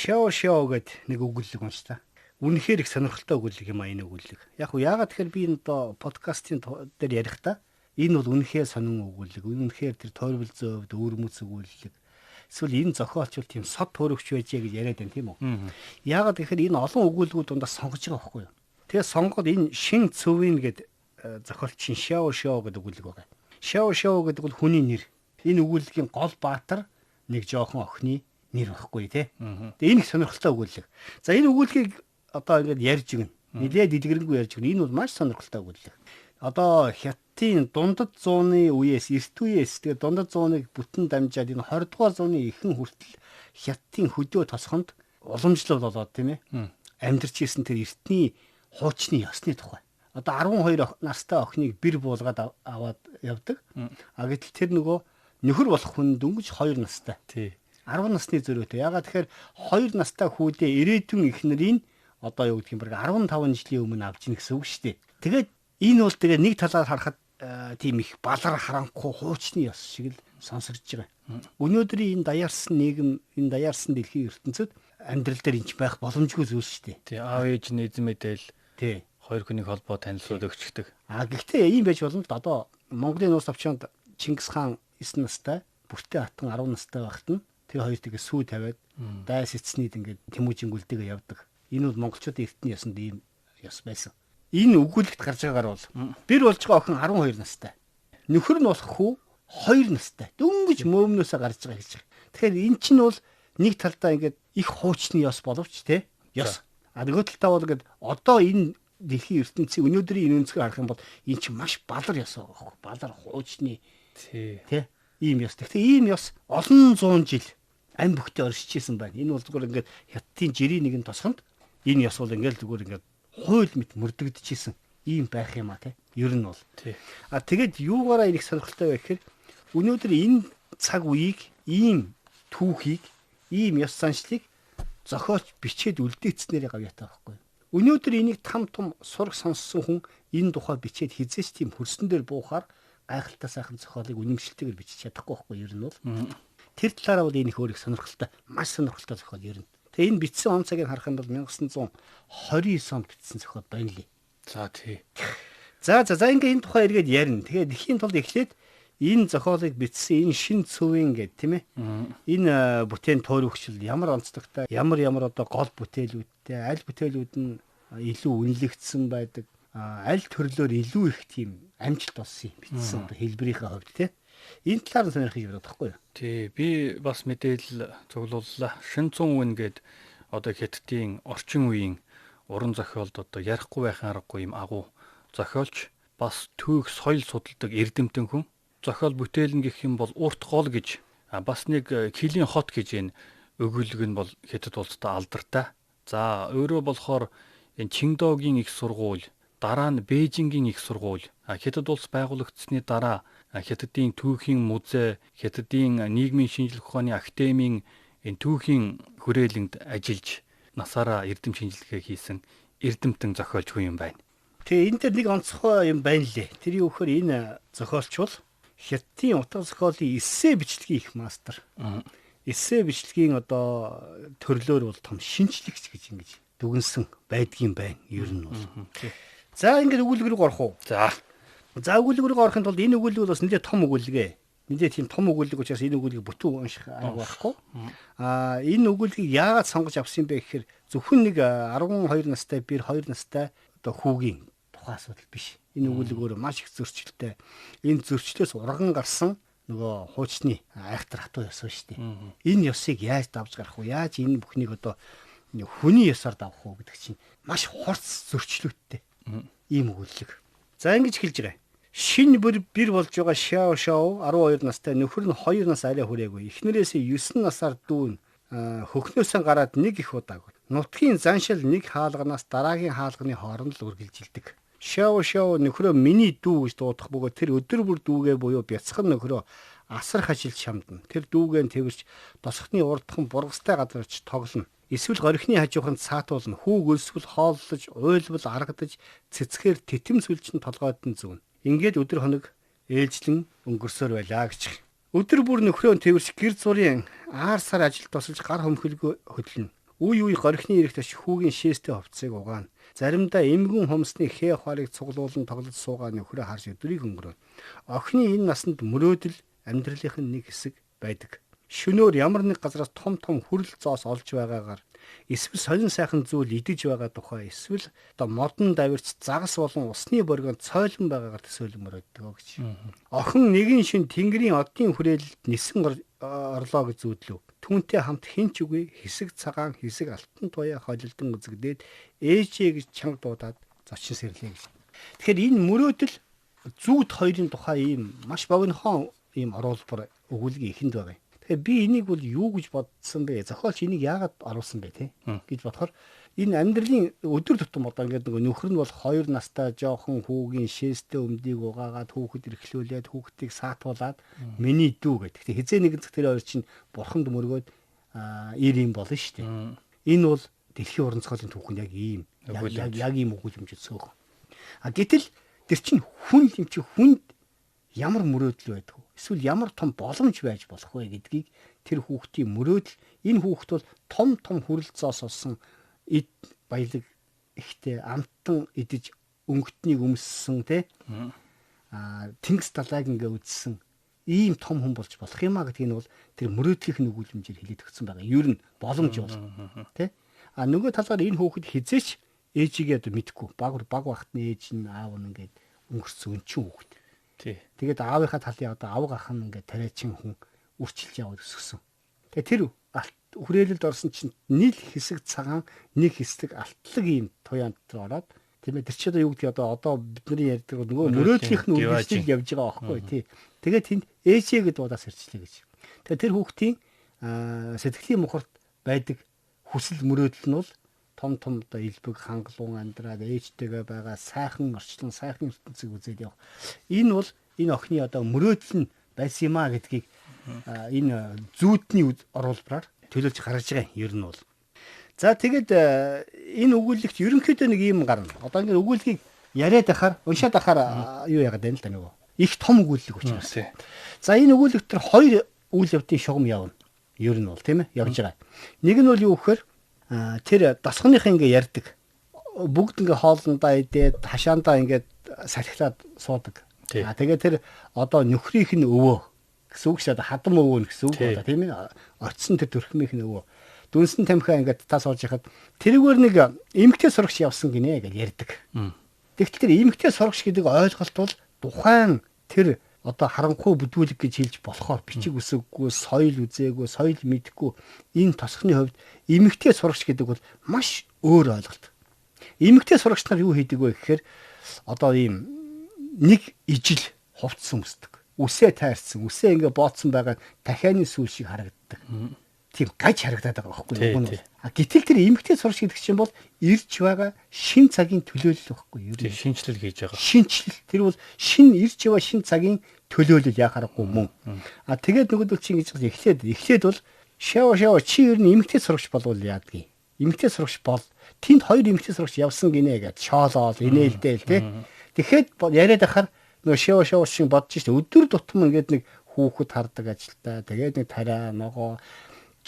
Шоо гэд нэг өгүүлэг унш та. Үнэхээр их сонирхолтой өгүүлэг юм а энэ өгүүлэг. Яг уу яагаад тэгэхээр би энэ подкастын дээр ярихдаа энэ бол үнэхээр сонин өгүүлэг. Үнэхээр тэр тойрвол зөөвд өөрмөц өгүүлэг. Эсвэл энэ зохиолч бол тийм сод төрөгч байжээ гэж яриад байна тийм үү? Яагаад тэгэхээр энэ олон өгүүлгүүд дундаас сонгож байгаа байхгүй юу? Тэгээ сонгоод энэ шин цөвийн гэд зохиолчийн Шоо гэдэг өгүүлэг байгаа. Шоо гэдэг бол хүний нэр. Энэ өгүүлгийн гол баатар нэг жоохон охины нэр байхгүй тий. Тэгээ энэ их сонирхолтой өгүүлэг. За энэ өгүүлгийг одоо ингээд ярьж гин. Нилээд дэлгэрэнгүй ярьж гин. Энэ бол маш сонирхолтой өгүүлэг. Одоо Хятадын дундад зууны үеэс эрт үеэс тэгээ дундад зууныг бүтэн дамжаад энэ 20 дугаар зууны ихэнх хүртэл Хятадын хөдөө тосгонд уламжлал болоод тийм ээ. Амьдарч исэн тэр эртний хуучны ёсны тухай. Одоо 12 настай охиныг бэр буулгаад аваад явдаг. Гэтэл тэр нөгөө нөхөр болох хүн дөнгөж 2 настай. Тий. 10 насны зөрөөтэй. Ягаад тэгэхээр 2 настай хүүдээ ирээдүйн эхнэрийн одоо юу гэх юм бэ 15 жилийн өмнө авч ийн гэсэн үг шүү дээ. Тэгээд энэ бол тэгээ нэг талаар харахад тийм их балар харанхуй хуучны ёс шиг л сонсогдож байгаа. Өнөөдрийн энэ даяарсан нийгэм, энэ даяарсан дэлхийн ертөнцид амьдрал дээр энэч байх боломжгүй зүйл шүү дээ. Тий, аав ээж нь эзэн мэдэл. Тий. Хоёр хүний холбоо танилцуулж өгчдөг. Гэхдээ ийм байж болно л да. Одоо Монголын улс орчинд Чингис хаан 9 настай, бүртээ хатан 10 настай байхад нь тэр хоёр тэгээ сүү тавиад дайс эцснийд ингээд Тэмүүжин гүлдэгээ явдаг. Энэ бол монголчуудын эртний ёсонд ийм ёс байсан. Энэ өгүүлэгт гарч байгаагаар бол бэр болж байгаа охин 12 настай. Нөхөр нь болох хүү 2 настай. Дөнгөж мөөмнөөсөө гарч байгаа гэж. Тэгэхээр эн чинь бол нэг талдаа ингээд их хуучны ёс боловч те ёс. Нөгөө талдаа бол ингээд одоо энэ дэлхийн ертөнцийн өнөөдрийн энэ өнцгөр харах юм бол эн чинь маш балар ёс байгаа байхгүй. Балар хуучны те ийм ёс. Тэгэхээр ийм ёс олон зуун жил ам бүхтээ оршиж исэн байна. Энэ бол зүгээр ингээд Хятадын жирийн нэгэн тосгонд энэ ёс бол ингээд зүгээр ингээд хууль мэт мөрдөгдөжсэн ийм байх юм а те. Ер нь бол. Тэгээд юугаараа их сонирхолтой вэ гэхээр өнөөдөр энэ цаг үеийг ийм түүхийг ийм ёс заншлыг зохиолч бичээд үлдээцснээр гавьяатай байхгүй. Өнөөдөр энийг там сурах сонссон хүн энэ тухай бичээд хизээч тийм хөрсөн дээр буухаар гайхалтай сайхан зохиолыг үнэмшилтэйгээр бичиж чадахгүй байхгүй ер нь бол. Тэр талаараа бол энэ их өөр их сонирхолтой, маш сонирхолтой зохиол ер нь. Тэгээ энэ бичсэн он цагийг харах юм бол 1929 онд бичсэн зохиол байна лээ. За тий. За ингээ энэ тухай эргээд ярина. Тэгээд эхийн тулд эхлээд энэ зохиолыг бичсэн энэ шин цөвийн гэдэг тийм ээ. Энэ бүтээн тойрогчл ямар онцлогтой, ямар одоо гол бүтээлүүдтэй, аль бүтээлүүд нь илүү үнэлэгдсэн байдаг, аль төрлөөр илүү их тийм амжилт олсон бичсэн одоо хэлбэрийнхээ хувьд тийм. Энэ талаар сонирхож байна таахгүй юу? Тий, би бас мэдээлэл цуглууллаа. Шин цун үн гээд одоо Хятадын орчин үеийн уран зохиолд одоо ярихгүй байхын аргагүй юм агуу зохиолч бас түүх соёл судалдаг эрдэмтэн хүн. Зохиол бүтээл нь гэх юм бол урт гол гэж бас нэг килийн хот гэж энэ өгүүлэг нь бол Хятад улстай алдартай. За өөрөө болохоор энэ Чиндогийн их сургууль, дараа нь Бээжингийн их сургууль, Хятад улс байгуулагдсны дараа Хятадын түүхийн музей, Хятадын нийгмийн шинжилгээ ухааны академийн энэ түүхийн хүрээлэнд ажиллаж насаараа эрдэм шинжилгээ хийсэн эрдэмтэн зохиолч хүн юм байна. Тэгээ энэ дээр нэг онцгой юм байна лээ. Тэр юу гэхээр энэ зохиолч бол Хятадын утга зохиолын эссе бичлэгийн их мастер. Эссе бичлэгийн одоо төрлөөр бол том шинжлэгч гэж ингэж дүгнсэн байдгийн байна. Ер нь бол. За ингээд өгүүлэг рүү орох уу? За өгүүлэг рүү орохын тулд энэ өгүүлэг бол бас нэлээд том өгүүлэг ээ. Нэлээд тийм том өгүүлэг учраас энэ өгүүлгийг бүтэн унших арга байхгүй. Энэ өгүүлгийг яагаад сонгож авсан бэ гэхээр зөвхөн нэг 12 настай бэр 2 настай одоо хүүгийн тухайн асуудал биш. Энэ өгүүлэг өөрөө маш их зөрчилтэй. Энэ зөрчлөөс урган гарсан нөгөө хуучны айхтар хатуу ёс ба шүү дээ. Энэ ёсыг яаж давж гарах вэ? Яаж энэ бүхнийг одоо хүний ёсоор давах вэ гэдэг чинь маш хурц зөрчлөөттэй. Ийм өгүүлэг. За ингэж хэлж байгаа. Шин бэр болж байгаа Шоо 12 настай, нөхөр нь 2 нас арай хүрээгүй. Эхнэрээсээ 9 насаар дүүн хөхнөөсөө гараад нэг их удаагүй. Нутгийн заншил нэг хаалганаас дараагийн хаалганы хооронд л үргэлжилдэг. Шоо нөхрөө миний дүү гэж дуудах бөгөөд тэр өдөр бүр дүүгээ буюу бяцхан нөхрөө асар хажил шамдна. Тэр дүүгээ тэрвэрч тосхны урдхан бургастай газарч тоглоно. Эсвэл горхины хажууханд саатуулна. Хүүг өлсгөл хооллож, уйлбал аргадаж, цэцгээр титэм сүлжин толгойд нь зүүн. Ингээд өдөр хоног ээлжлэн өнгөрсөөр байлаа гэж. Өдөр бүр нөхрөө тэрвэрч гэр зургийн аар сар ажилд тусалж гар хөмхөлгөө хөдлөнө. Үе үе горхины ирэх төч хүүгийн шээстэй хувцсыг угаана. Заримдаа эмгэн хумсны хээ хоолыг цуглуулан тоглож суугаа нөхрөө харж өдрийг өнгөрөв. Охины энэ насанд мөрөөдөл амьдралынх нь нэг хэсэг байдаг. Шөнөөр ямар нэг газараас том хүрэл зоос олж байгаагаар эсвэл сонин сайхан зүйл идэж байгаа тухай эсвэл одоо модон давирч загас болон усны боргонд цойлон байгаагаар төсөөлмөр өгдөг гэж. Охин нэгэн шин Тэнгэрийн одын хүрээлэлд нисэн орлоо гэж зүүдлв. Түүнтэй хамт хинч үгүй хэсэг цагаан хэсэг алтан туяа холилдон үзэгдээд ээжээ гэж чанга дуудаад зочин сэрлээ гэж. Тэгэхээр энэ мөрөөдөл зүүд хоёрын тухай ийм маш богинохон ийм оруулбар өгүүлгийн эхэнд байгаа юм. Тэгэхээр би энийг бол юу гэж бодсон бэ? Зохиолч энийг яагаад оруулсан бэ те гэж бодохоор энэ амьдралын өдөр тутам одоо ингээд нөгөө нөхөр нь бол 2 настай жоохон хүүгийн шээстэй өмдийг угаагаад хүүхэд эрхлүүлээд хүүхдийг саатуулаад миний дүү гэдэг. Гэтэ хизээ нэгэн цаг тэр хоёр чинь бурханд мөргөөд ир юм болно шүү дээ. Энэ бол дэлхийн уран зохиолын түүхэнд яг ийм яг ийм өгүүлэмж өгсөн. Гэтэл тэр чинь хүн юм чи хүнд ямар мөрөөдөл байдаг вэ? Эсвэл ямар том боломж байж болох вэ гэдгийг тэр хүүхдийн мөрөөдөл энэ хүүхд бол том хүрэлцоос олсон эд баялаг ихтэй амттан идэж өнгөтнийг өмссөн тэнгис далайг ингээ үзсэн ийм том хүн болж болох юм а гэдгийг нь бол тэр мөрөөдлийнх нь өгүүлэмжээр хэлээд өгсөн байгаа. Ер нь боломж бол нөгөө талаар энэ хүүхэд хизээч ээжигээ одоо мэдгүй баг багтны ээж нь аав нь ингээд өнгөрсөн өнчин хүүхэд. Тэгээд аавынхаа талын одоо авга ах нь ингээд тариачин хүн үрчилж яваад өсгсөн. Тэгээд тэр хүрээлэлд орсон чинь нийл хэсэг цагаан нэг хэсэг алтлаг ийм туяанд ороод тийм ээ тэр чинь юу гэдэг одоо бидний ярьдаг нөгөө мөрөөдлийнх нь үргэлжлэл явж байгаа байхгүй тий. Тэгээд тэнд ээжээ гэдээ удаас ирчлээ гэж. Тэгээд тэр хүүхдийн сэтгэлийн мухарт байдаг хүсэл мөрөөдөл нь бол том одоо илбэг хангалуун амьдраад ээжтэйгээ байгаа сайхан орчлон сайхан ертөнцийг үзээд явах. Энэ бол энэ охины одоо мөрөөдөл нь байсан юм а гэдгийг энэ зүүдний оруулбараар төлөөлж гаргаж байгаа юм ер нь бол. За тэгээд энэ өгүүлэлт ерөнхийдөө нэг юм гарна. Одоо ингээд өгүүлгийг яриад ахаар уншаад ахаар юу яагаад байна л да нөгөө их том өгүүлэг учраас. За энэ өгүүлэлт төр хоёр үйл явдлын шугам явна. Ер нь бол тийм ээ явж байгаа. Нэг нь бол юу гэхээр тэр дасганых ингээ ярддаг. Бүгд ингээ хоолндоо идээд хашаандаа ингээ салхилаад суудаг. Тэгээд тэр одоо нөхрийнх нь өвөө гэсэн үг шүү дээ. Хадам өвөө гэсэн үг байна тийм ээ. Очсон тэр төрхмийнх нь өвөө. Дүнсэн тамхиа ингээ тас олж яхад тэрүүгээр нэг эмгтэй сурагч явсан гинэ гэж ярьдаг. Тэгтэл тэр эмгтэй сурагч гэдэг ойлголт бол тухайн тэр одоо харанхуй бүдүүлэг гэж хэлж болохоор бичиг үсэггүй, соёл үзээгүй, соёл мэдгүй энэ тосхны хувьд эмэгтэй сурагч гэдэг бол маш өөр ойлголт. Эмэгтэй сурагч нар юу хийдэг вэ гэхээр одоо ийм нэг ижил хувцсан өмсдөг. Үсээ тайрсан, үсээ ингээ бооцсон байгаа дахианы сүүл шиг харагддаг. Тийм гаж харагдаад байгаа байхгүй юу? Гэтэл тэр эмэгтэй сурагч гэдэг чинь бол ирж байгаа шин цагийн төлөөлөл байхгүй юу? Шинжлэл хийж байгаа. Шинжлэл. Тэр бол шин ирж байгаа шин цагийн төлөөлөл яхаарахгүй мөн. Тэгээд нөгөөдөл чинь гэж эхлээд бол шав чи ер нь эмэгтэй сурагч болвол яадгийг. Эмэгтэй сурагч бол тэнд хоёр эмэгтэй сурагч явсан гинэ гэж шоолол инээлдээл тий. Тэгэхэд яриад ахаар нөгөө шав шиг бодож штэ өдөр тутам ингээд нэг хүүхэд хардаг ажилтаа тэгээд нэг тариа ногоо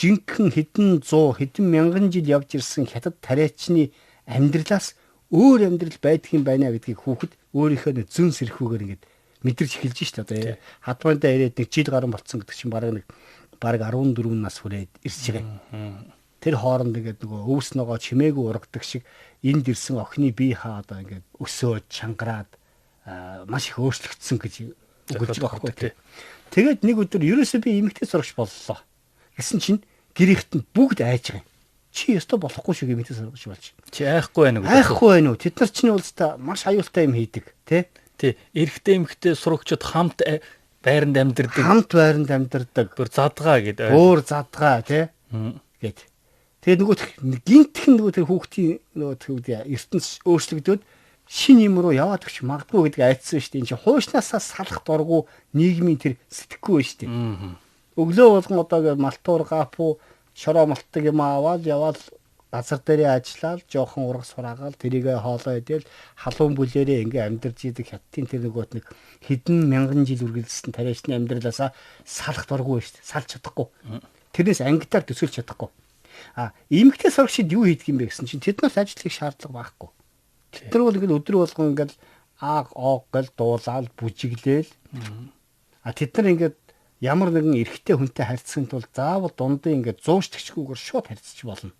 жинхэнэ хэдэн 100 хэдэн мянган жил явж ирсэн хятад тариачны амьдралаас өөр амьдрал байдаг юм байна гэдгийг хүүхэд өөрийнхөө зүүн сэрхүүгээр ингээд мэдэрч эхэлж штэ одоо хадмандаа ирээд нэг жил гарan болцсон гэдэг чинь бараг 14 нас хүрээд ирж байгаа. Тэр хооронд ингээд нөгөө өвс ногоо чимээгүй ургадаг шиг энд ирсэн охины бие хаа одоо ингээд өсөөд чангараад маш их өөрчлөгдсөн гэж өгүүлж байгаа байхгүй. Тэгээд нэг өдөр ерөөсөө би эмэгтэй сурагч боллоо гэсэн чинь гэрээхт нь бүгд айж байгаа юм. Чи ёстой болохгүй шүү эмэгтэй сурагч болж. Чи айхгүй байна уу? Айхгүй байна уу? Тэд нар чинь уустай маш аюултай юм хийдэг тий. Эрэгтэй эмэгтэй сурагчид хамт байранд амьдардаг. Хамт байранд амьдардаг. Бүр задгаа гэдэг. Өөр задгаа тий. Гэт. Тэгээд нөгөө гинтхэн нөгөө тэр хүүхдийн нөгөө ертөнц өөрчлөгдөөд шин юм руу яваад өгч магадгүй гэдэг айцсан шүү дээ. Энд чинь хуушнаасаа салах дургу нийгмийн тэр сэтгэхгүй шүү дээ. Өглөө болгон одоо малтуур гапу шороо малтдаг юм аваад яваад газар дээрээ ажиллаад жоохон ураг сураагаал тэрийгэ хоолоо идэл халуун бүлээрээ ингээ амьдарч идэг хаттын тэр нөгөөт нэг хэдэн мянган жил үргэлжилсэн тариачны амьдралаасаа салах дурггүй шүү дээ. Салж чадахгүй. Тэрнээс ангидаар төсөлж чадахгүй. Эмэгтэй сурагчид юу хийдэг юм бэ гэсэн чинь тэд нарт ажил хийх шаардлага байхгүй. Тэд нар бол ингээд өдөр болгон ингээд оог гэл дуулаад бүжиглээл. Тэд нар ингээд ямар нэгэн эрэгтэй хүнтэй харьцахын тулд заавал дундын ингээд 100 төгсгүүгээр шууд харьцчих болно.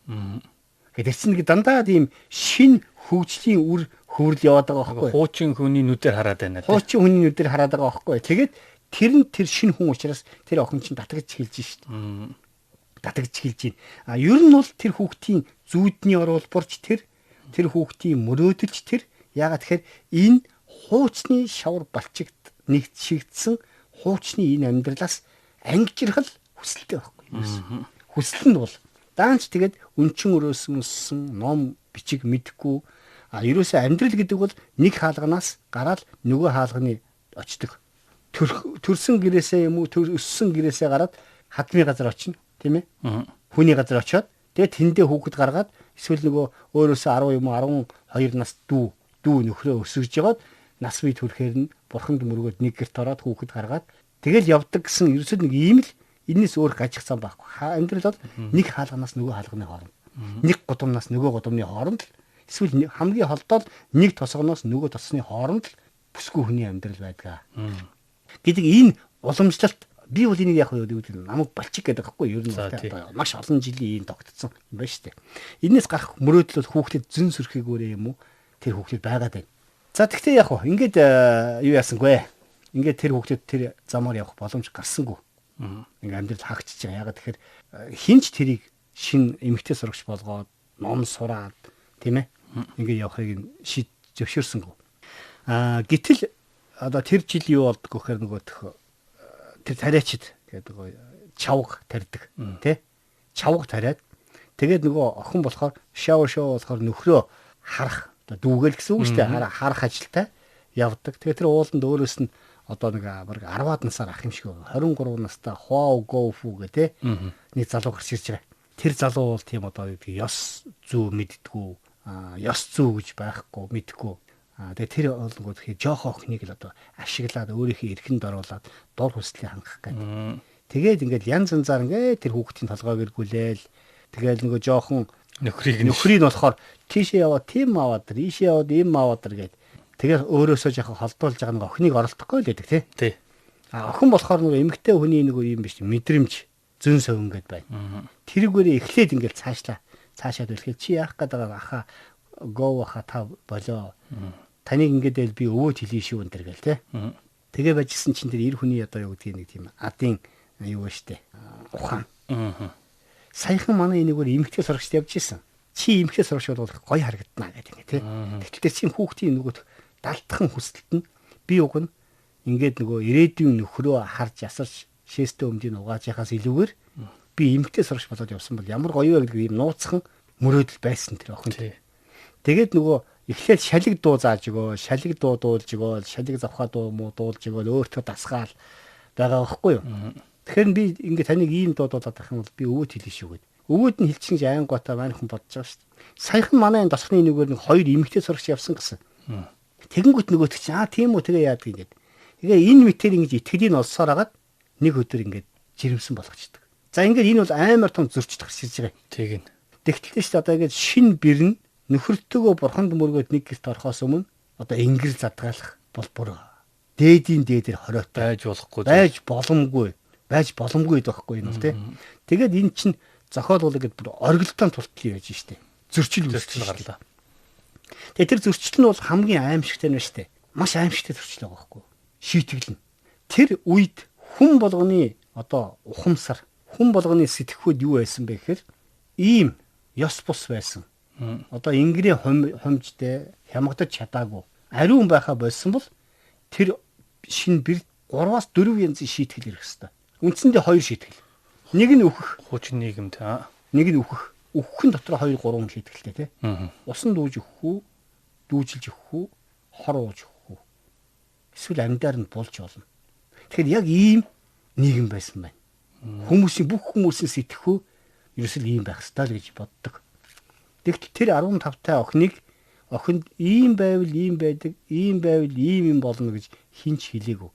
Тэгэхээр чинь нэг дандаа тийм шин хөгжлийн үр хөврөл яваад байгаа байхгүй. Хуучин хүний нүдээр хараад байна. Хуучин хүний нүдээр хараад байгаа байхгүй. Тэгээд тэр шин хүн учраас тэр охин чинь татагч хэлж шít. Татагч хэлж байна. Ер нь бол тэр хүүхдийн зүүдний оруулбарч тэр хүүхдийн мөрөөдөлч тэр яагаад тэгэхээр энэ хуучны шавар балчигт нэгтшигдсэн хуучны энэ амьдралаас ангижрахал хүсэлтэй байхгүй. Хүсэл нь бол даанч тэгээд өнчин өрөөсөн ном бичиг мэдхгүй ерөөсөө амьдрал гэдэг бол нэг хаалганаас гараад нөгөө хаалганы очдог. Төрсөн гэрээсээ юм уу өссөн гэрээсээ гараад хадмын газар очино тийм ээ. Хүний газар очиод тэгээд тэндээ хүүхэд гаргаад эсвэл нөгөө өөрөөсөө 10 юм уу 12 нас дүү нөхрөө өсгөж жагаад нас бий төрөхээр нь бурханд мөргөөд нэг гэрт ороод хүүхэд гаргаад тэгэл явдаг гэсэн ерөөсөө нэг ийм л энэс өөр гажих зам байхгүй. Амьдрал бол нэг хаалганаас нөгөө хаалганы хооронд нэг гудамнаас нөгөө гудамны хооронд эсвэл хамгийн холдоод нэг тосгоноос нөгөө тосны хооронд бүсгүй хүний амьдрал байдаг. Гэдэг энэ уламжлалт би бол энийг яг намайг балчиг гэдэг байхгүй юу? Ер нь маш олон жилийн тогтцсон юм байна шүү дээ. Энээс гарах мөрөөдөл бол хүүхдэд зэн сөрхийгөөрэй юм уу? Тэр хүүхдэд байгаад байна. За тэгтээ яг хөө ингээд юу яасангүй. Ингээд тэр хүүхдэд тэр замаар явах боломж гарсангүй. Ингээд амьдрал хаагчиж байгаа. Ягаад тэгэхээр хинч тэрийг шин эмэгтэй сурагч болгоод ном сураад тийм ээ. Ингээд явахыг зөвшөөрсөнгүй. Гэтэл одоо тэр жил юу болдгоо гэхээр нөгөө тэр тариачид гэдэг чавга тарьдаг тий. Чавга тариад тэгээд нөгөө охин болохоор шавар болохоор нөхрөө харах дүүгэл гэсэн үг шүү дээ. Харах ажилтай явдаг. Тэгээд тэр ууланд өөрөөс нь одоо нэг 10-аад насаар ах юм шиг 23 настай Хуао Гоуфу гэх нэг залуу гарч ирж байгаа. Тэр залуу бол тийм одоо ёс зүй мэддгүү, ёс зүй гэж байхгүй мэддгүү. Тэгээд тэр олонгууд жоохоо охиныг л одоо ашиглаад өөрийнхөө эрхэнд оруулаад дур хүслийг хангах гэдэг. Тэгээд ингээд янз янзаар ингээд тэр хүүхдийн толгойг эргүүлээл. Тэгээд нөгөө жоохон нөхрийг болохоор тийшээ яваа тийм аваад тэр ийшээ яваад ийм аваад тэр гээд тэгээд өөрөөсөө жоохон холдуулж байгаа нэг охиныг оролдохгүй л гэдэг тий. Охин болохоор нөгөө эмэгтэй хүний нөгөө юм биш мэдрэмж зөн совин гээд байна. Тэрүүгээрээ эхлээд ингээд цаашаад үлхэл чи яах гээд байгаа аха гоо аха та болоо. Таныг ингээд би өвөөд хэлээ шүү энэ төр гээл тий. Тэгээ бажсэн чинь тэр эр хүний одоо юу гэдгийг нэг тийм адын юу ба штэ. Ухаан. Саяхан манай энэгээр эмэгтэй сурагчд явж исэн. Чи эмэгтэй сурагч бол гоё харагдана гэдэг ингээ тий. Тэгтэл чинь хүүхдийн нөгөө далтхан хүсэлт нь би уг нь ингээд нөгөө ирээдүйн нөхрөө харж ясарч шээстэй өмдийг угааж яхаас илүүгээр би эмэгтэй сурагч болоод явсан бол ямар гоё вэ гэдэг ийм нууцхан мөрөөдөл байсан тэр охин. Тэгээд нөгөө эхлээд шалиг дуу зааж өгөө, шалиг дуу дуулж өгөө, шалиг завхаа дуу муу дуулж өгөө, өөртөө дасгаал байгаа байхгүй юу? Тэгэхээр би ингээд таныг ийм дуудуулаад авах юм бол би өвөөд хэлээ шүү гэд. Өвөөд нь хэлчихэж аянгуутай маань хүн бодож байгаа шүү дээ. Саяхан манай энэ тосхны нэгээр нэг хоёр эмэгтэй сурагч явсан гэсэн. Тэгэнгүүт нөгөөт чинь тийм үү тэгээ яадаг ингээд. Тэгээ энэ мэтэр ингэж итгэлийн олсоор агаад нэг өдөр ингээд жирэмсэн болгочдөг. За ингээд энэ бол амар том зөрчил гарч ирж байгаа. Тэг ин. Тэгтэл шүү дээ одоо ингээд шин бэрн нөхөртөөгөө бурханд мөргөөд нэг гэрт орохоос өмнө одоо ингэрэл задгаалах бол бүр дээдийн дээдэр хориотой байж боломгүй байхгүй юм тий. Тэгээд эн чинь зохиол гэдэг бүр оргилтон тултлын байж штэ. Зөрчил гарлаа. Тэгээд тэр зөрчил нь бол хамгийн аимшигтай нь штэ. Маш аимшигтай зөрчил байгаа байхгүй. Шийтгэл нь. Тэр үед хүн болгоны одоо ухамсар, хүн болгоны сэтгэхүйд юу байсан бэ гэхээр ийм ёс бус байсан. Одоо ингэрийн хомжтой хямгадаж чадаагүй ариун байха болсон бол тэр шин бэр 3-4 янзын шийтгэл ирэх хэвээр. Үндсэндээ 2 шийтгэл. Нэг нь өөхөх хуучин нийгэмд нэг нь өөхөх. Өөхөн дотор 2-3 шийтгэлтэй тий. Усан дүүж өгөх үү, дүүжилж өгөх үү, хор ууж өгөх үү. Эсвэл амьдаар нь булж болно. Тэгэхээр яг ийм нийгэм байсан байна. Бүх хүмүүсийн сэтгэхүй ерөөсөө ийм байх ёстой л гэж боддог. Тэгтэл тэр 15-тай охинд ийм байвал ийм байдаг, ийм байвал ийм юм болно гэж хинч хэлээгүй.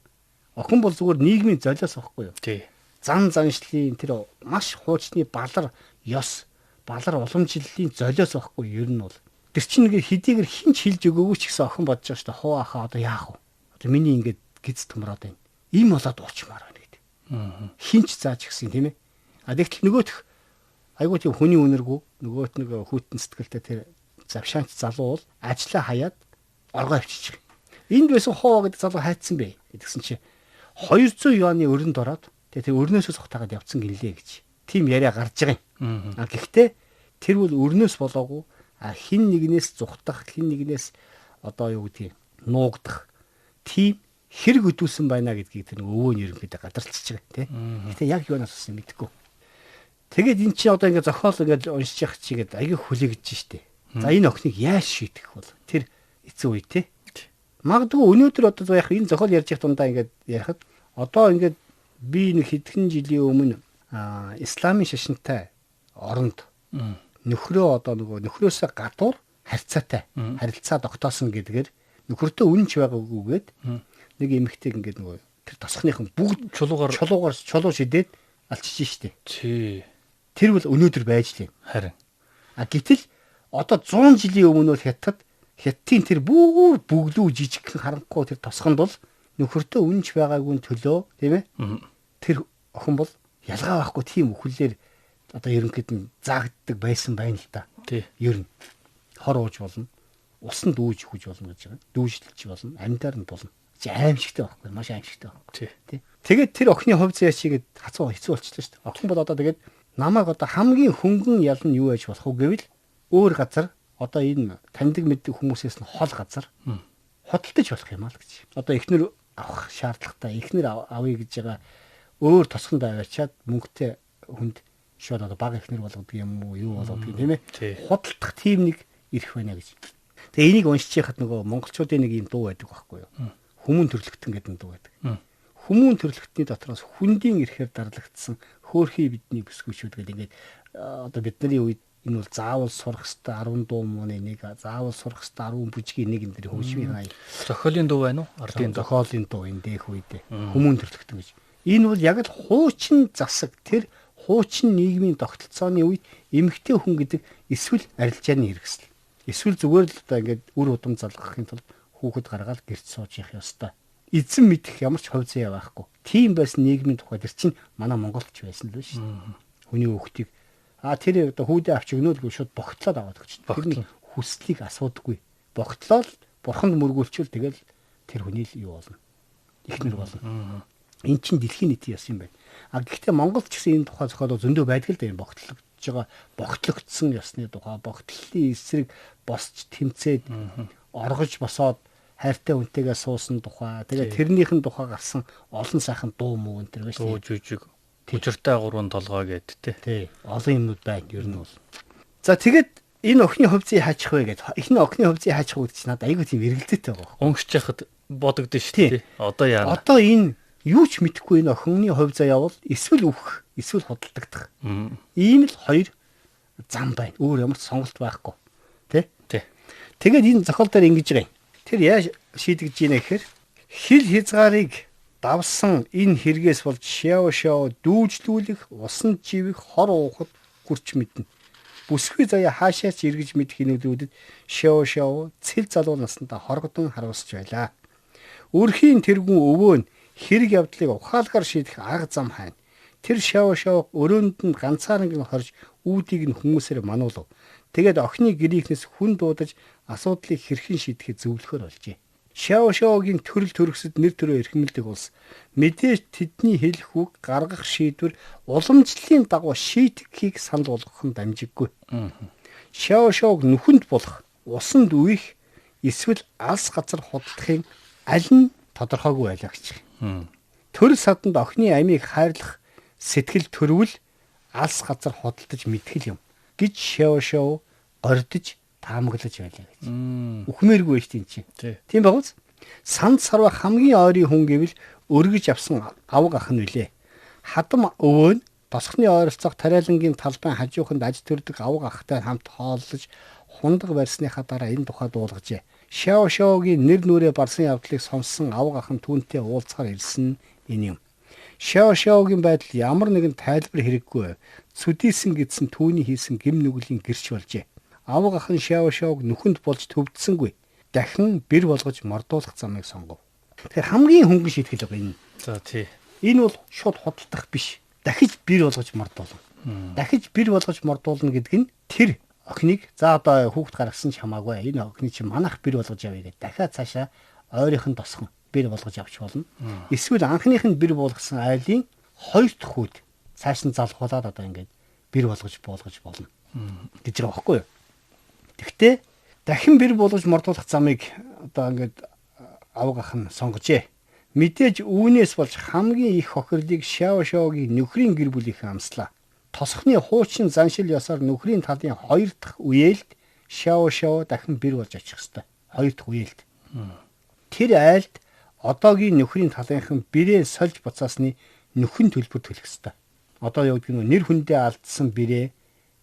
Охин бол зүгээр нийгмийн золиос байхгүй юу? Тий. Зан заншлын тэр маш хуучны балар ёс балар уламжлалын золиос байхгүй ер нь бол. Тэр чинь ингээ хэдийгээр хинч хилж өгөөгүй ч гэсэн охин бодож байгаа шүү дээ. Хоо ахаа одоо яах вэ? Одоо миний ингээд гиз томроод байна. Им болоод уучмаар байна гэдэг. Хинч зааж гисэн тийм ээ. А тэгтэл нөгөөх айгуу тийм хүний үнэргүй нөгөөт нэг хүүтэн сэтгэлтэй тэр завшаанч залуу бол ажлаа хаяад оргоо авчиж байгаа. Энд байсан хоо гэдэг залуу хайцсан бэ гэдгсэн чи 200 юаны өрөнд ороод тэр өрнөөсөө сухтаагаад явцсан гэлээ гэж. Тим яриа гарч байгаа юм. А гэхдээ тэр бол өрнөөс болоогүй хин нэгнээс зүхтах, хин нэгнээс одоо юу гэдгийг нуугдах тим хэрэг өдүүлсэн байна гэдгийг тэр өвөө нь ерөнхийдөө гадарчилж байгаа тийм. Гэхдээ яг юунаас усна мэдэхгүй. Тэгээд эн чинь одоо ингээд зохиол ингээд уншиж явах чигээд аягүй хүлээгдэж штэ. За энэ охиныг яаж шийдэх бол тэр эцэг үе те. Магадгүй өнөөдөр одоо яг энэ зохиол ярьж явах тундаа ингээд ярихад одоо ингээд би нэг хэдхэн жилийн өмнө исламын шашинтай оронд нөхрөө одоо нөгөө нөхрөөсөө гадуур харьцаатай харилцаа тогтоосон гэдгээр нөхөртөө үнэнч байгаагүйгээд нэг эмэгтэйг ингээд нөгөө тэр тосхныхан бүгд чулуугаар шидээд алчиж штэ. Тэр бол өнөөдөр байж лээ. Харин. Гэтэл одоо 100 жилийн өмнө бол хятадын тэр бүглүү жижигхэн харанхуй тэр тосхонд бол нөхөртөө үнэнч байгаагүй төлөө тийм ээ. Тэр охин бол ялгаа байхгүй тийм өхөллөөр одоо ерөнхийд нь заагддаг байсан байна л да. Ер нь хор ууж болно. Усанд дүүж хүж болно гэж байгаа. Дүүжлж болно. Амьдаар нь болно. Аимшигтай байхгүй. Маш аимшигтай байхгүй. Тий. Тэгээд тэр охины хувь заяа чигээд хацуу хэцүү болчихлоо шүү дээ. Охин бол одоо тэгээд намайг одоо хамгийн хөнгөн ялна юу яаж болох вэ гэвэл өөр газар одоо энэ таньдаг мэддэг хүмүүсээс нь хол газар хөдөлтөж болох юм аа л гэж. Одоо эхнэр авах шаардлагатай эхнэр авъя гэж байгаа өөр тосгонд аваачаад мөнгөтэй хүнд шууд одоо баг эхнэр болгодог юм уу юу болгодог тийм ээ. Хөдөлтөх тим нэг ирэх байна гэж. Тэгээ энийг уншиж яхад нөгөө монголчуудын нэг юм дуу байдаг байхгүй юу? Хүмүүн төрлөختөн гэдэг нэг дуу байдаг. Хүмүүн төрлөختний дотроос хүндийн ирэхээр дарлагдсан хөөхий бидний бүсгүйчүүд гэдэг ингээд одоо бидний үед энэ бол заавал сурах хэвээр 10 дуу мууны нэг заавал сурах хэвээр 10 бүжгийн нэг энэ төр хөгжмийн хай. Зохиолын дуу байна уу? Ардын зохиолын дуу энэ дэх үедээ хүмүүн төрлөختөн гэж. Энэ бол яг л хуучин засаг тэр хуучин нийгмийн тогтолцооны үед эмэгтэй хүн гэдэг эсвэл арилжааны хэрэгсэл. Эсвэл зүгээр л одоо ингээд үр удам залгахын тулд хүүхэд гаргаад гэрч сууж явах ёстой. Эзэн мэдэх ямар ч хувь заяа байхгүй. Тийм байсан нийгмийн тухай тэр чинь манай Монголч байсан л шүү дээ. Хүний хүүхдийг тэр одоо хүүдээ авч өгнө л гэж шууд богтлоод аваад өгч. Тэр нь хүслийг асуудаггүй. Богтлоод бурханд мөргүүлчихвэл тэгэл тэр хүний л юу болно. Ихнэр болно. Эн чинь дэлхийн нийтийн яс юм байна. Гэхдээ Монголд ч гэсэн энэ тухай зохиолоо зөндөө байдаг л да юм богтлогдож байгаа. Богтлогдсон ясны тухай, богтлолын эсрэг босч тэмцээд оргож босоод хайртай хүнтэйгээ суусан тухай. Тэгээ тэрнийхэн тухай гарсан олон сайхан дуу муу энэ төр байна шүү. Дуу жүжиг. Хүчиртэй 3 толгой гэд тий. Олон юмуд байна ер нь бол. За тэгээд энэ охины хувь зүй хаачих вэ гэд. Эхний охины хувь зүй хаачих үед чинь надад айгүй тийм эргэлзээтэй байгаа. Өнгөж яхад бодогдсон шүү дээ. Одоо яа. Одоо энэ юу ч мэдэхгүй энэ охины хувь зүй явал эсвэл үхэх, эсвэл худалдагдах. Ийм л хоёр зам байна. Өөр ямар ч сонголт байхгүй. Тий? Тэгээд энэ зохиол дээр ингэж байгаа юм. Тэр яаж шийдэгдэж байна гэхээр хил хязгаарыг давсан энэ хэрэгээс болж шав дүүжлүүлэх, усан живэх, хор уухад хүрч мэднэ. Бүсгүй заяа хаашаач эргэж мэдэх инээдүүдэд шав цэл залуу насндаа хоргодон харуулсч байлаа. Өрхийн тэргүүн өвөө нь хэрэг явдлыг ухаалгаар шийдэх арга зам хайна. Тэр шав өрөөнд нь ганцаараа хорж үүдийг нь хүмүүсээр мануулв. Тэгээд охины гэрийнхнээс хүн дуудаж асуудлыг хэрхэн шийдэхэд зөвлөхөр болжээ. Шавогийн төрөл төрөсөд нэр төрөө эрхэмлдэг улс мэдээж тэдний хэлэх үг гаргах шийдвэр уламжлалын дагуу шийдэхийг санал болгох нь дамжиггүй. Шавог нүхэнд болох усанд үеих эсвэл алс газар худалдахын аль нь тодорхойгүй байлаа гэж. Төрөл саданд охины амийг хайрлах сэтгэл төрвөл алс газар худалдаж мэдхэл юм гэж шав гордож таамаглаж байлаа гэж. Үхмээргүй шүү дээ чинь. Тийм байгууз. Санд сарва хамгийн ойрын хүн гэвэл өргөж авсан авга ах нь үлээ. Хадам өвөө нь тосхны ойролцоох тариалангийн талбайн хажууханд аж төрдөг авга ахтай хамт хооллож хундаг барьсныхаа дараа энэ тухай дуулгажээ. Шавогийн нэр нүрээ барсан явдлыг сонссон авга ах нь түүнтэй уулзахаар ирсэн энэ юм. Шаошаогийн байдал ямар нэгэн тайлбар хэрэггүй. Цүдийсэн гэдсэн түүний хийсэн гим нүглийн гэрч болжээ. Авга ахын Шаошаог нүхэнд болж төвдсөнгүй. Дахин бэр болгож мордуулах замыг сонгов. Тэгэхээр хамгийн хөнгөн шийтгэл байгаа энэ. За тий. Энэ бол шууд хотдох биш. Дахиж бэр болгож мордуулна. Дахиж бэр болгож мордуулна гэдэг нь тэр охиныг за одоо хүүхд гаргасан ч хамаагүй. Энэ охины чинь манах бэр болгож явъя гэдэг. Дахиад цаашаа ойрынх нь тосхон бэр болгож авч болно. Эсвэл анхных нь бэр болгосон айлын хоёр дахь хүүд цааш нь залхуулаад одоо ингээд бэр болгож болно гэж байгаа байхгүй юу? Тэгвэл дахин бэр болгож мордуулах замыг одоо ингээд авгах нь сонгожээ. Мэдээж үүнээс болж хамгийн их хохирлыг Шаошаогийн нөхрийн гэр бүлийнхэн амслаа. Тосхны хуучин заншил ёсоор нөхрийн талын хоёр дахь үеэлд Шаошао дахин бэр болж очих ёстой. Хоёр дахь үеэлд. Тэр айлд одоогийн нөхрийн талынхан бэрээ сольж буцаасны нөхөн төлбөр төлөх ёстой. Одоо юу гэдэг нь нэр хүндээ алдсан бэрээ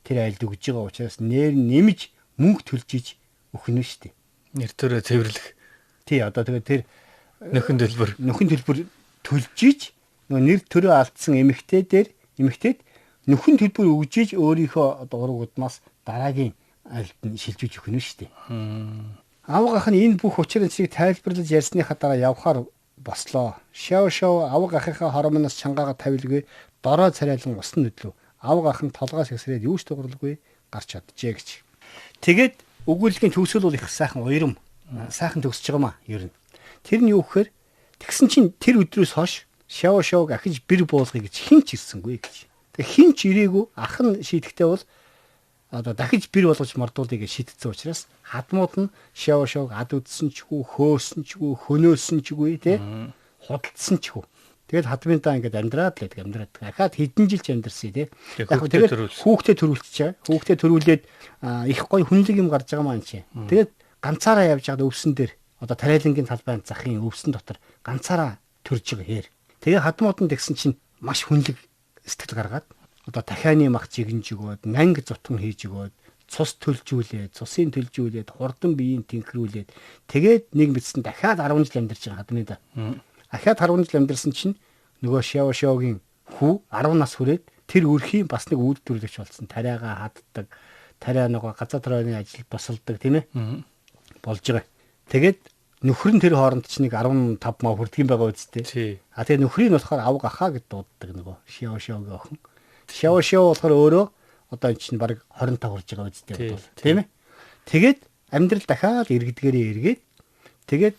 тэр айлд өгж байгаа учраас нэр нэмж мөнгө төлж иж өгнө шүү дээ. Нэр төрөө цэвэрлэх. Тий одоо тэгээд тэр нөхөн төлбөр төлж иж нөгөө нэр төрөө алдсан эмэгтэйд нөхөн төлбөр өгж иж өөрийнхөө одоо ураг удмаас дараагийн айлд нь шилжүүлж өгнө шүү дээ. Авга ах нь энэ бүх учир энцгийг тайлбарлаж ярьсныхаа дараа явхаар бослоо. Шаошао авга ахынхаа хормоноос чангаага тавилгүй дорой царайлан усан нүдлөө. Авга ах нь толгоос хэсрээд юу ч дууралгүй гарч чаджээ гэж. Тэгээд өгүүлгийн төгсгөл бол их сайхан уйрам. Сайхан төгсөж байгаа маа ер нь. Тэр нь юу гэхээр тэгсэн чинь тэр өдрөөс хойш Шаошаог ахиж бэр буулгая гэж хинч ирсэнгүй гэж. Тэг хинч ирээгүй ах нь шийдэхдээ бол одоо дахиж бэр болгож мордуулъя гэж шийдсэн учраас хадмууд нь Шаошаог ад үдсэн ч гүү, хөөсөн ч гүү, хөнөөсөн ч гүү те худалдсан ч гүү. Тэгээд хадмынтаа ингээд амьдраад дахиад хэдэн жилч амьдэрсэн те. Тэгээд хүүхдээ төрүүлчихэж байгаа. Хүүхдээ төрүүлээд их гой хүнлэг юм гарч байгаа маань чи. Тэгээд ганцаараа явж байгаад өвсөн дээр одоо тариалангийн талбайн захын өвсөн дотор ганцаараа төрж байгаа хээр. Тэгээд хадмууд нь тэгсэн чинь маш хүнлэг сэтгэл гаргаад одоо дахианы мах жигэнж өгөөд, нанг зутган хийж өгөөд, цус төлжүүлээд, цусын төлжүүлээд, хурдан биеийн тэнхрүүлээд тэгээд нэг мэдсэн дахиад 10 жил амьдарч байгаа хадмын да. Дахиад 10 жил амьдарсан чинь нөгөө Шаошаогийн хүү 10 нас хүрээд тэр өрхийн бас нэг үйлдвэрлэгч болсон. Тариагаа хаддаг, тариа нөгөө газар төрөөний ажил босолдог тийм ээ. Болж байгаа. Тэгээд нөхөр нь тэр хооронд ч нэг 15 маа хүрдэг юм байгаа үстэй. Тэгээд нөхрийг нь болохоор авга ахаа гэд дууддаг нөгөө Шаошаогийн охин. Шаошао болохоор өөрөө одоо энэ чинь баг 25 хүрж байгаа үстэй бол тийм ээ. Тэгээд амьдрал дахиад иргэдгээрээ эргээд тэгээд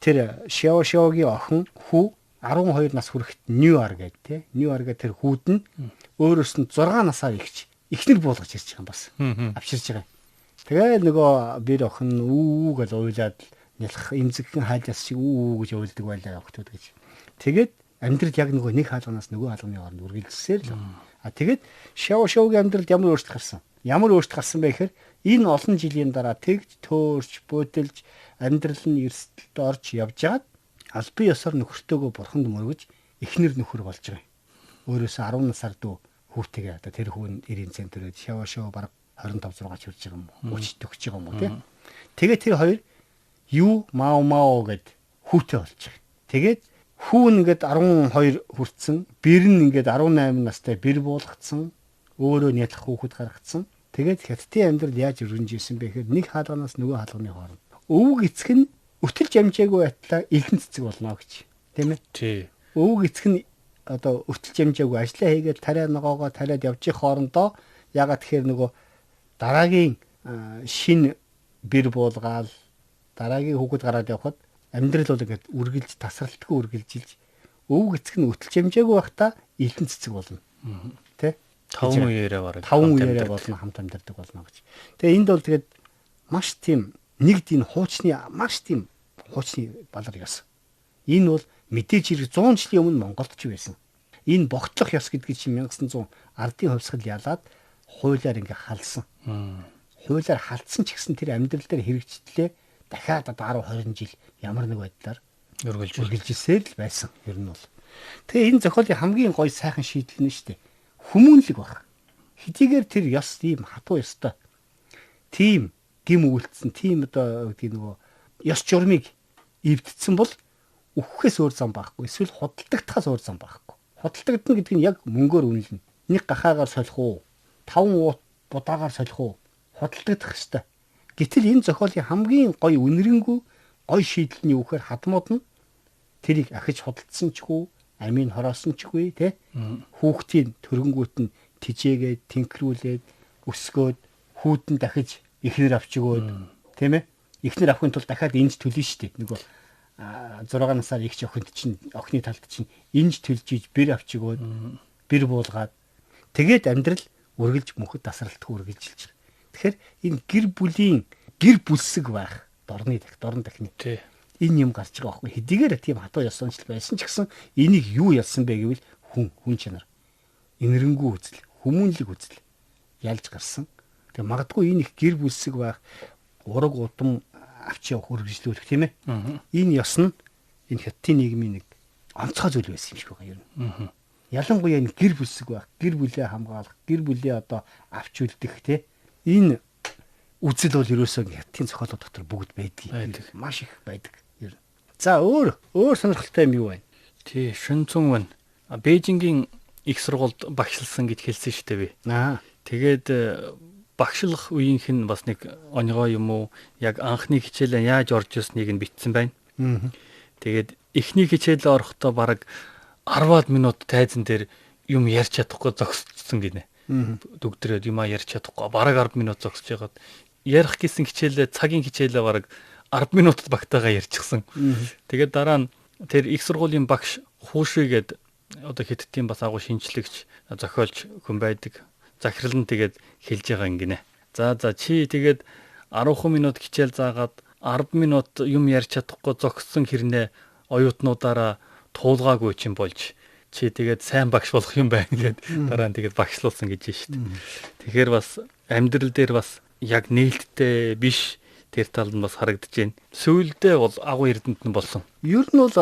тэр Шаошаогийн охин хүү 12 нас хүрэхэд Ньюар гэдэг тийм. Ньюар гэдэг тэр хүүд нь өөрөөс нь 6 насаар ихнэр буулгаж ирж байгаа юм бас. Авчирж байгаа. Тэгээд нөгөө бэр охин үү гэж уйлаад нялх эмзэгхэн хайлаас шиг үү гэж уйлдаг байлаа охтууд гэж. Тэгээд амьдрал яг нөгөө нэг хаалганаас нөгөө хаалганы хооронд үргэлжилсээр л. Тэгээд Шаошаогийн амьдралд ямар өөрчлөлт гарсан? Ямар өөрчлөлт гарсан бэ гэхээр энэ олон жилийн дараа тэгж төөрч бөдөлж амьдрал нь эрсдэлд орж явж байгаад албан ёсоор нөхөртөөгөө бурханд мөргөж эхнэр нөхөр болж байгаа юм. Өөрөөсөө 10 насаар дүү хүүтэйгээ одоо тэр хүн 90 центнерээд Шаошао бараг 25 6 хүрж байгаа юм уу? Өч төгсөж байгаа юм уу тийм. Тэгээд тэр хоёр юу мао гэд хүүтэй болж байгаа. Тэгээд хүү ингээд 12 хүрсэн, бэр нь ингээд 18 настай бэр буулгацсан, өөрөө нялх хүүхэд гаргацсан. Тэгээд хятадын амьдрал яаж өргөнжсэн бэ гэхээр нэг хаалганаас нөгөө хаалганы хооронд өвөг эцэг нь өтөлж амжаагүй байтлаа элдэн цэцэг болно гэж. Тийм ээ? Тий. Өвөг эцэг нь одоо өтөлж амжаагүй ажиллаа хийгээд тариа ногоогоо тариад явж их хоорондоо ягаад тэгэхээр нөгөө дараагийн шин бэр буулгаал дараагийн хүүхэд гараад явхад амьдрал бол ингээд үргэлж тасралтгүй үргэлжилж өвөг эцэг нь өтөлж амжаагүй байхдаа элдэн цэцэг болно. Тэ? 5 үеэрээ бараг 5 үеэрээ болно хамт амьдардаг болно гэж. Тэгээ энд бол тэгээд маш тийм нэг дийн хуучны маш тийм хуучны балар ёс. Энэ бол мэдээж хэрэг 100 жилийн өмнө Монголд ч байсан. Энэ богтлох ёс гэдгийг чинь 1900 ардын хувьсгал ялаад хуулиар ингээ халсан. Хуулиар халдсан ч гэсэн тэр амьдрал дээр хэрэгжтлээ дахиад одоо 10 20 жил ямар нэг байдлаар үргэлжилсээр л байсан. Ер нь бол. Тэгээ энэ зохиолын хамгийн гоё сайхан шийдэл нь шүү дээ. Хүмүүнлэг баг. Хэдийгээр тэр ёс тийм хатуу ёстой. Тийм гим үйлдэлсэн, тийм одоо гэдэг нөгөө ёс журмыг эвдсэн бол үхэхээс өөр зам байхгүй. Эсвэл худалдагдахаас өөр зам байхгүй. Худалдагдана гэдэг нь яг мөнгөөр үнэлнэ. Нэг гахаагаар солих уу? 5 будаагаар солих уу? Худалдагдах ёстой. Гэтэл энэ зохиолын хамгийн гоё үнэрэнгүй гоё шийдэл нь юу гэхээр хадмууд нь тэрийг ахиж худалдсан ч хүү, амийн хороосон ч хүү те. Хүүхдийн төрөнгүүт нь тижээгээд, тэнхрүүлээд, өсгөөд, хүүдэн дахиж ихнэр авч өгөөд тийм ээ. Ихнэр авахын тулд дахиад инж төлнө шүү дээ. Нөгөө 6 насаар их охинд чинь охины талд чинь инж төлж иж бэр авч өгөөд бэр буулгаад тэгээд амьдрал үргэлж мөнхөд тасралтгүй үргэлжилж байгаа. Тэгэхээр энэ гэр бүлийн гэр бүлсэг байх дорн дахны. Энэ юм гарч байгаа байхгүй. Хэдийгээр тийм хатуу ёс сонжил байсан ч гэсэн энийг юу ялсан бэ гэвэл хүн чанар. Инэрэнгүү үзэл, хүмүүнлэг үзэл ялж гарсан. Тэгээ магадгүй энэ их гэр бүлсэг байх ураг удам авч явах үргэлжлүүлэх тийм ээ. Энэ ёс нь энэ хятадын нийгмийн нэг онцгой зүйл байсан юм шиг байгаа юм. Ялангуяа энэ гэр бүлсэг байх, гэр бүлээ хамгаалах, гэр бүлээ одоо авч үлдэх тийм энэ үзэл бол ерөөсөө хятадын зохиолууд дотор бүгд байдаг. Маш их байдаг. За өөр сонирхолтой юм юу байна? Тий, Шүнцэн байна. Бээжингийн их сургуульд багшлсан гэж хэлсэн шүү дээ би. Тэгээд багшлах үеийнх нь бас нэг оньгоо юм уу? Яг анхны хичээлээ яаж орж ирснийг нь бичсэн байна. Тэгээд эхний хичээлээ орохдоо бараг 10-аад минут тайзан дээр юм ярьж чадахгүй зогсчихсон гинэ. Дүгдрээд юм ярьж чадахгүй бараг 10 минут зогсож байгаад ярих гэсэн хичээлээ цагийн хичээлээ бараг 10 минутад багтаага ярьчихсан. Тэгээд дараа нь тэр их сургуулийн багш Хуушигээд одоо хятадын бас агуу шинжлэгч зохиолч хүн байдаг. Захирал нь тэгээд хэлж байгаа юм гинэ. За чи тэгээд 10 минут хичээл заагаад 10 минут юм ярьж чадахгүй зогссон хэрнээ оюутнуудаараа туулгаагүй чинь болж чи тэгээд сайн багш болох юм байна гэдэг дараа нь тэгээд багшлуулсан гэж байна шүү дээ. Тэгэхээр бас амьдрал дээр бас яг нээлттэй биш тэр тал нь бас харагдаж байна. Сүүлдээ бол агуу эрдэнэт нь болсон. Ер нь бол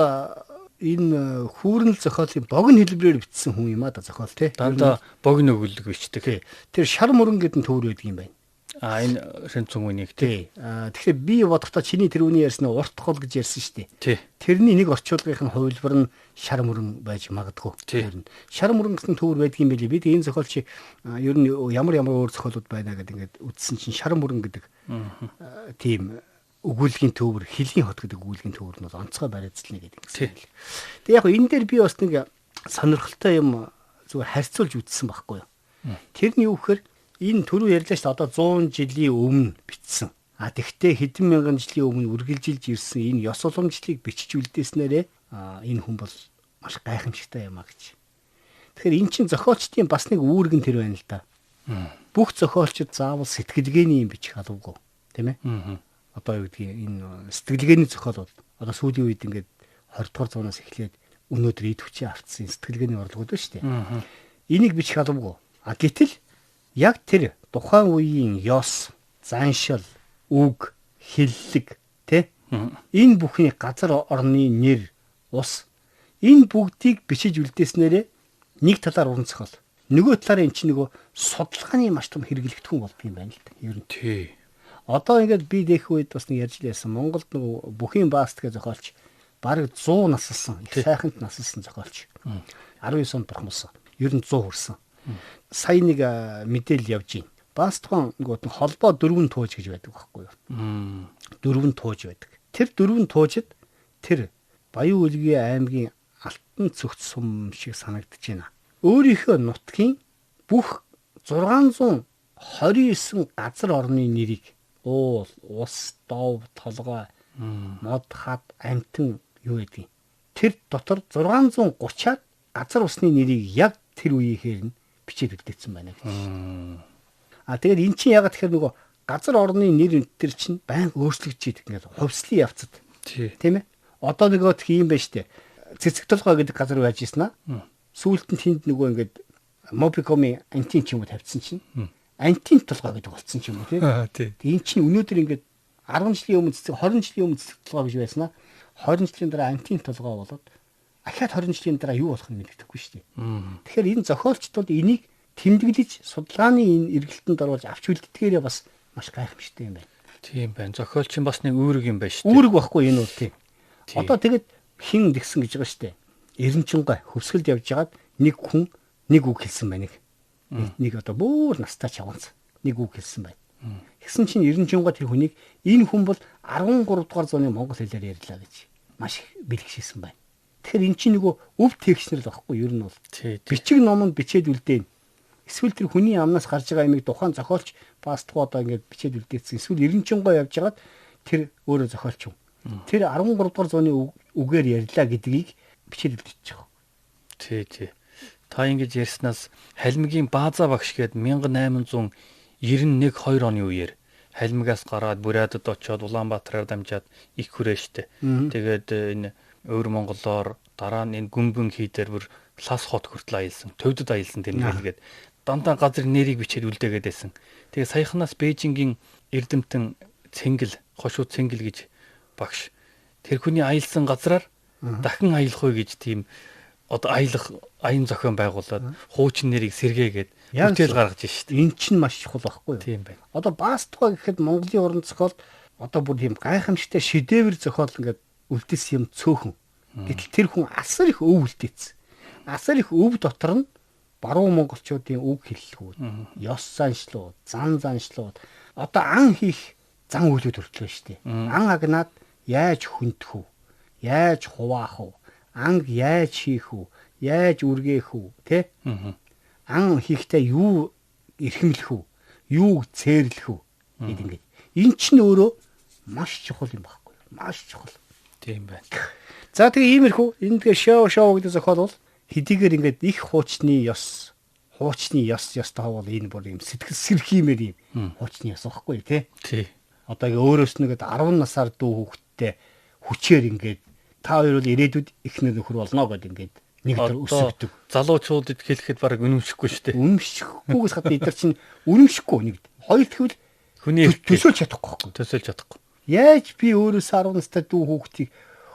энэ хүүрнэл зохиолын богино хэлбэрээр бичсэн хүн юм а да зохиол тий. Дандаа богино өгүүлэг бичдэг. Тэр шар мөрөн гэдэг нь төвөр байдаг юм байна. Энэ Шүнцэн үнийг тий. Тэгэхээр би бодохдоо чиний тэр үний ярьсан урт хол гэж ярьсан шүү Тий. дээ. Тэрний нэг орчуулгын хувилбар нь шар мөрөн байж магадгүй. Шар мөрөн гэсэн төвөр байдаг юм билий. Бид энэ зохиолч ер нь ямар өөр зохиолууд байна гэдэг ингээд үтсэн чинь шар мөрөн гэдэг тийм өгүүлгийн төвөр, хилийн хот гэдэг өгүүлгийн төвөр нь онцгой барайцлна гэдэг юм. Тэгээ яг энэ дээр би бас нэг сонирхолтой юм зүгээр харьцуулж үзсэн байхгүй юу. Тэр нь юу гэхээр энэ түрүү ярьлаа шүү дээ одоо 100 жилийн өмнө бичсэн. Тэгтээ хэдэн мянган жилийн өмнө үргэлжилж ирсэн энэ ёс уламжлалыг бичиж үлдээснээрээ энэ хүн бол маш гайхамшигтай юм а гэж. Тэгэхээр эн чинь зохиолчдын бас нэг үүрэг нь тэр байна л да. Бүх зохиолчид заавал сэтгэлгээний юм бичих алавгүй, тийм ээ? Одоо юу гэдгийг энэ сэтгэлгээний зохиолууд одоо сүүлийн үед ингээд 20 дугаар зуунаас эхлээд өнөөдөр эд хүчээ автсан сэтгэлгээний орлогод ба шүү дээ. Энийг бичих алавгүй. Гэтэл яг тэр тухайн үеийн ёс, заншил, үг, хиллэг тэ энэ бүхний газар орны нэр, ус энэ бүгдийг бичиж үлдээснээрээ нэг талаар уран зохиол. Нөгөө талаар эн чинь нөгөө судалгааны маш том хэрэглэгдэхүүн болдго юм байна л да. Ер нь тий. Одоо ингээд би дэх үед бас нэг ярьж лээсэн. Монголд нөгөө бүхийн бааст гэх зохиолч бараг 100 насалсан, их сайханд насалсан зохиолч. 19 онд бурхамсан. Ер нь 100 хүрсэн. Сая нэг мэдээлэл явж байна. Баастхан нөгөө холбоо 4 тууж гэж байдаг байхгүй юу? 4 тууж байдаг. Тэр 4 туужид тэр Баян Улгийн аймгийн алтан цогц сум шиг санагдаж байна. Өөрийнхөө нутгийн бүх 629 газар орны нэрийг уул, ус, дов, толгой, мод, хад, амтэн юу гэдгийг. Тэр дотор 630-аад газар усны нэрийг яг тэр үеийнхээр нь бичээд үлдээсэн байна гэж. Тэгээд эн чинь ягаад тэгэхээр нөгөө газар орны нэр энэ чинь байнга өөрчлөгдөж идэг ингээд хувьслын явцад. Тийм ээ. Одоо нөгөө тийм байж тээ. Цэцэг толгой гэдэг газар байж ийсэн аа. Сүүлд нь тэнд нөгөө ингээд Мобикомын антин ч юм уу тавьчихсан чинь. Антин толгой гэдэг болцсон ч юм уу тийм. Энэ чинь өнөөдөр ингээд 10 жилийн өмнө цэцэг 20 жилийн өмнө цэцэг толгой гэж байсан аа. 20 жилийн дараа антин толгой болоод ахаад 20 жилийн дараа юу болох нь мэддэхгүй шүү дээ. Тэгэхээр энэ зохиолчдод энийг тэмдэглэж судалгааны энэ эргэлтэнд оруулж авч үлддгээрээ бас маш гайхамшигтай юм байна. Тийм байна. Зохиолч нь бас нэг үүрэг юм байна шүү дээ. Үүрэг байхгүй энэ бол тийм. Одоо тэгэд хин тэгсэн гэж байгаа шүү дээ. Эренчингой хөвсгөлд явж хагаад нэг хүн нэг үг хэлсэн байна. Нэг одоо бүр настай чавганц нэг үг хэлсэн байна. Тэгсэн чинь Эрдэнэчингоо тэр хүнийг энэ хүн бол 13 дугаар зууны монгол хэлээр ярьлаа гэж маш их бэлгшээсэн байна. Тэгэхээр эн чинь нөгөө өв текстнэр л багхгүй ер нь бол. Бичиг номонд бичээд үлдээн. Эсвэл тэр хүний амнаас гарч байгаа юмыг тухайн зохиолч пастгоо одоо ингээд бичээд үлдээсэн. Эсвэл Эрдэнэчингоо явж хагаад тэр өөрөө зохиолч юм. Тэр 13 дугаар зууны үгээр ярьлаа гэдгийг бичээд үлдээчих жоох. Тий. Та ингэж ярьснаас Халимгийн Баазаа багш гээд 1891-2 оны үеэр Халимгаас гараад Бурятад очоод Улаанбаатараар дамжаад их хүрээ штэ. Тэгээд энэ Өвөр Монголоор дараа нь энэ Гүмбэн хийдэр бүр Лас хот хүртэл аялсан. Төвдөд аялсан тэр нэргээд дандаа газрын нэрийг бичээд үлдээгээд байсан. Тэгээд саяханаас Бээжингийн Эрдэмтэн Цэнгэл, Хошуу Цэнгэл гэж багш тэр хүний аялсан газраар дахин аялах уу гэж тийм одоо аялах аян зохион байгуулад хуучин нэрийг сэргээгээд бүтээл гаргаж штэ. Эн чинь маш чухал байхгүй юу? Тийм байна. Одоо Баастгаа гэхэд Монголын уран зохиолд одоо бүр тийм гайхамшигтай шедевр зохиол ингээд үлдээсэн юм цөөхөн. Гэтэл тэр хүн асар их өв үлдээсэн. Асар их өв дотор нь баруун монголчуудын үг хэллэгүүд, ёс заншлууд, зан заншлууд, одоо ан хийх зан үйлүүд төртлөө штэ. Ан агнаад яаж хүндэх үү? Яаж хуваах үү? Анг яаж хийх үү? Яаж үргээх үү? Тэ? Ан хийхдээ юу эрхэмлэх үү? Юу цээрлэх үү? Гэт ингээд. Эн чинь өөрөө маш чухал юм байхгүй юу? Маш чухал. Тийм байна. За тэгээ иймэрхүү энэ тэгээ шоу гэдэг зохиол бол хэдийгээр ингээд их хуучны ёс таа бол энэ бүр юм сэтгэл сэрхиймэр юм хуучны ёс байхгүй тий. Тий. Одоо өөрөөс нэгэд 10 насаар дүү хүүхдтэй хүчээр ингээд та хоёр бол ирээдүйд эхнэр нөхөр болно гэдэг ингээд нэг төр өсөгдөг. Залуучуудад хэлэхэд баг үнэмшихгүй шүү дээ. Үнэмшихгүйгээс гадна эдгээр чинь үнэмшихгүй нэг. Хоёр тэгвэл хүний төсөөлж чадахгүй. Төсөөлж чадахгүй. Яаж би өөрөөсөө 10 настай дүү хүүхдийг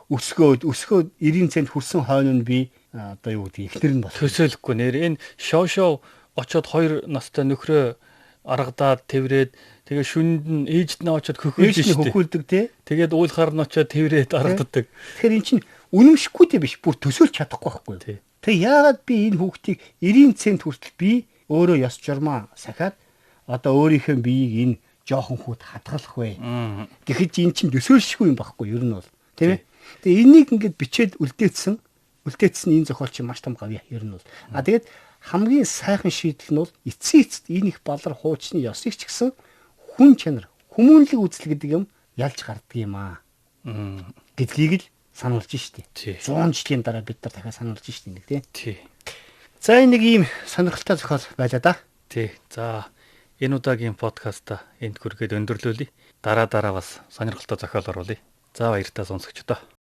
өсгөөд 90 цент хүрсэн хойно нь би одоо юу гэдэг ихнэр нь болох. Төсөөлөхгүй нэр энэ шоу очоод 2 настай нөхрөө аргадаад тэврээд тэгээ шүнд нь ээжд нь очоод хөхүүлж штэ. Хөхүүлдэг тий. Тэгээд уйлахаар нь очоод тэврээд аргаддаг. Тэгэхээр эн чинь үнэмшихгүйтэй биш бүр төсөөлж чадахгүй байхгүй юу? Тэг яагаад би энэ хүүхдийг 90 цент хүртэл би өөрөө ёс журмаа сахиад одоо өөрийнхөө биеийг энэ жоохон хүүт хадгалах вэ? Тэгэхэд эн чинь төсөөлшгүй юм байхгүй юу? Ер нь бол тийм ээ. Тэгээ энийг ингээд бичээд үлдээсэн энэ зохиол чинь маш том гавья ер нь бол. Тэгээд хамгийн сайхан шийдэл нь бол эцсийцэд энэ их балар хуучны ёсыг ч гэсэн хүн чанар, хүмүүнлэг үзэл гэдэг юм ялж гардаг юм аа. Гэдгийг л сануулж штэ. 100 жилийн дараа бид нар дахиад сануулж штэ нэг тий. За энэ нэг ийм сонирхолтой зохиол байлаа да. Тий. За энэ удаагийн подкаста энд хүргээд өндөрлүүлье. Дараа бас сонирхолтой зохиол оруулъя. За баярлалаа сонсогчдоо.